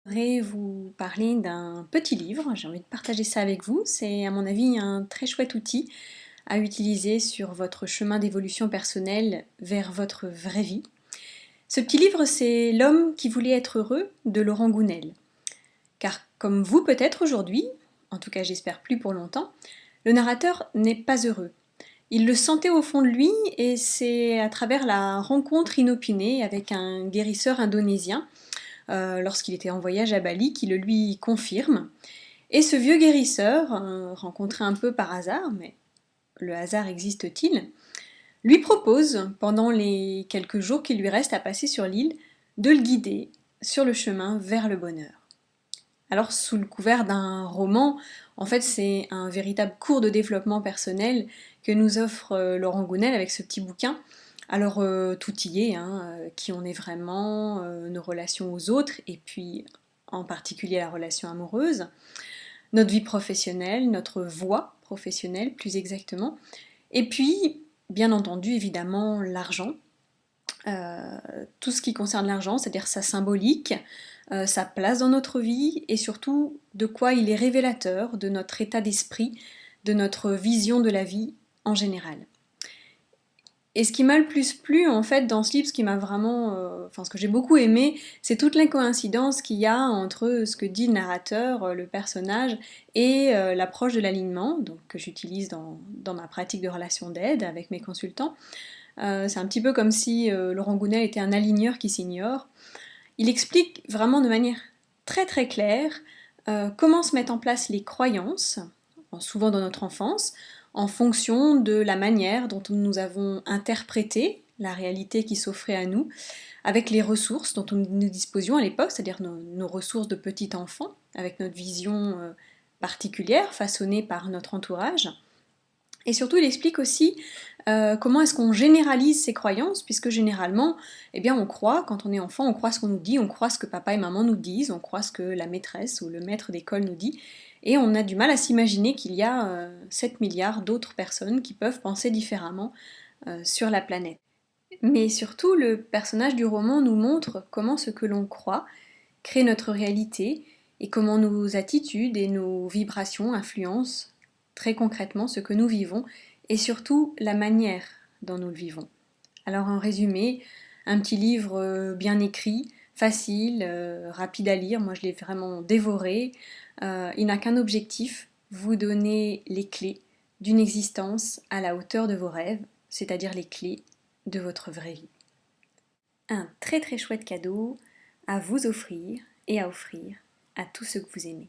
J'aimerais vous parler d'un petit livre, j'ai envie de partager ça avec vous. C'est à mon avis un très chouette outil à utiliser sur votre chemin d'évolution personnelle vers votre vraie vie. Ce petit livre, c'est L'homme qui voulait être heureux de Laurent Gounel. Car comme vous peut-être aujourd'hui, en tout cas j'espère plus pour longtemps, le narrateur n'est pas heureux. Il le sentait au fond de lui et c'est à travers la rencontre inopinée avec un guérisseur indonésien lorsqu'il était en voyage à Bali qui le lui confirme. Et ce vieux guérisseur, rencontré un peu par hasard, mais le hasard existe-t-il, lui propose, pendant les quelques jours qu'il lui reste à passer sur l'île, de le guider sur le chemin vers le bonheur. Alors, sous le couvert d'un roman, en fait, c'est un véritable cours de développement personnel que nous offre Laurent Gounel avec ce petit bouquin. Alors, tout y est, hein, qui on est vraiment, nos relations aux autres, et puis en particulier la relation amoureuse, notre vie professionnelle, notre voie professionnelle plus exactement, et puis, bien entendu, évidemment, l'argent. Tout ce qui concerne l'argent, c'est-à-dire sa symbolique, sa place dans notre vie et surtout de quoi il est révélateur de notre état d'esprit, de notre vision de la vie en général. Et ce qui m'a le plus plu en fait dans ce livre, ce qui m'a vraiment, ce que j'ai beaucoup aimé, c'est toute l'incoïncidence qu'il y a entre ce que dit le narrateur, le personnage, et l'approche de l'alignement, donc que j'utilise dans ma pratique de relation d'aide avec mes consultants. C'est un petit peu comme si Laurent Gounel était un aligneur qui s'ignore. Il explique vraiment de manière très très claire comment se mettent en place les croyances, souvent dans notre enfance, en fonction de la manière dont nous avons interprété la réalité qui s'offrait à nous, avec les ressources dont nous disposions à l'époque, c'est-à-dire nos ressources de petit enfant, avec notre vision particulière façonnée par notre entourage. Et surtout, il explique aussi comment est-ce qu'on généralise ces croyances, puisque généralement, eh bien, on croit, quand on est enfant, on croit ce qu'on nous dit, on croit ce que papa et maman nous disent, on croit ce que la maîtresse ou le maître d'école nous dit, et on a du mal à s'imaginer qu'il y a 7 milliards d'autres personnes qui peuvent penser différemment sur la planète. Mais surtout, le personnage du roman nous montre comment ce que l'on croit crée notre réalité, et comment nos attitudes et nos vibrations influencent très concrètement ce que nous vivons et surtout la manière dont nous le vivons. Alors en résumé, un petit livre bien écrit, facile, rapide à lire, moi je l'ai vraiment dévoré. Il n'a qu'un objectif, vous donner les clés d'une existence à la hauteur de vos rêves, c'est-à-dire les clés de votre vraie vie. Un très très chouette cadeau à vous offrir et à offrir à tous ceux que vous aimez.